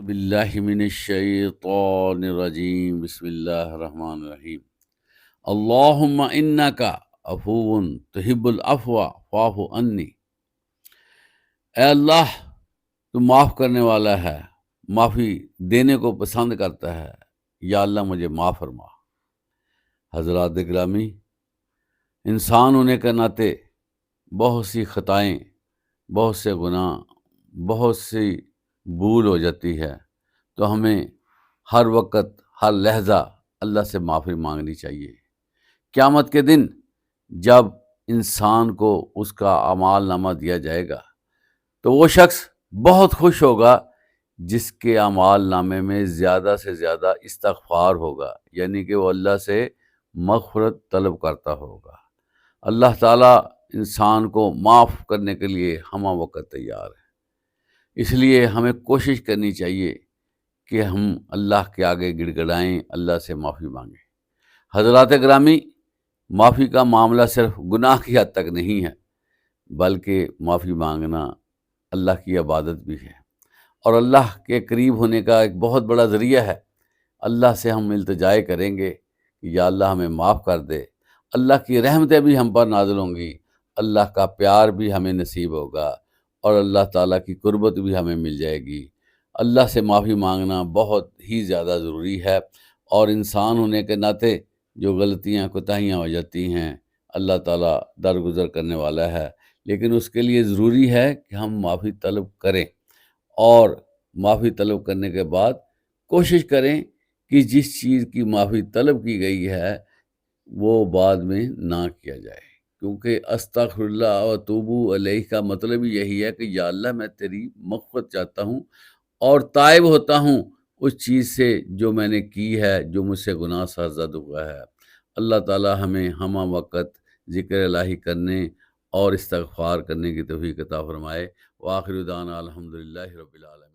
باللہ من الشیطان الرجیم، بسم اللہ الرحمن الرحیم۔ اللہم انکا عفو تحب العفو فاعف عنی۔ اے اللہ، تو معاف کرنے والا ہے، معافی دینے کو پسند کرتا ہے، یا اللہ مجھے معاف فرما۔ حضرات گرامی، انسان ہونے کے ناطے بہت سی خطائیں، بہت سے گناہ، بہت سی بھول ہو جاتی ہے، تو ہمیں ہر وقت ہر لحظہ اللہ سے معافی مانگنی چاہیے۔ قیامت کے دن جب انسان کو اس کا اعمال نامہ دیا جائے گا تو وہ شخص بہت خوش ہوگا جس کے اعمال نامے میں زیادہ سے زیادہ استغفار ہوگا، یعنی کہ وہ اللہ سے مغفرت طلب کرتا ہوگا۔ اللہ تعالیٰ انسان کو معاف کرنے کے لیے ہمہ وقت تیار ہے، اس لیے ہمیں کوشش کرنی چاہیے کہ ہم اللہ کے آگے گڑ گڑائیں، اللہ سے معافی مانگیں۔ حضرات گرامی، معافی کا معاملہ صرف گناہ کی حد تک نہیں ہے، بلکہ معافی مانگنا اللہ کی عبادت بھی ہے، اور اللہ کے قریب ہونے کا ایک بہت بڑا ذریعہ ہے۔ اللہ سے ہم التجائے کریں گے کہ یا اللہ ہمیں معاف کر دے، اللہ کی رحمتیں بھی ہم پر نازل ہوں گی، اللہ کا پیار بھی ہمیں نصیب ہوگا، اور اللہ تعالیٰ کی قربت بھی ہمیں مل جائے گی۔ اللہ سے معافی مانگنا بہت ہی زیادہ ضروری ہے، اور انسان ہونے کے ناطے جو غلطیاں کوتاہیاں ہو جاتی ہیں، اللہ تعالیٰ درگزر کرنے والا ہے، لیکن اس کے لیے ضروری ہے کہ ہم معافی طلب کریں، اور معافی طلب کرنے کے بعد کوشش کریں کہ جس چیز کی معافی طلب کی گئی ہے وہ بعد میں نہ کیا جائے، کیونکہ استغفر اللہ و توبو علیہ کا مطلب ہی یہی ہے کہ یا اللہ میں تیری مغفرت چاہتا ہوں اور تائب ہوتا ہوں اس چیز سے جو میں نے کی ہے، جو مجھ سے گناہ سرزد ہوا ہے۔ اللہ تعالی ہمیں ہمہ وقت ذکر الہی کرنے اور استغفار کرنے کی توفیق عطا فرمائے۔ وآخر دعوانا الحمدللہ رب العالمین۔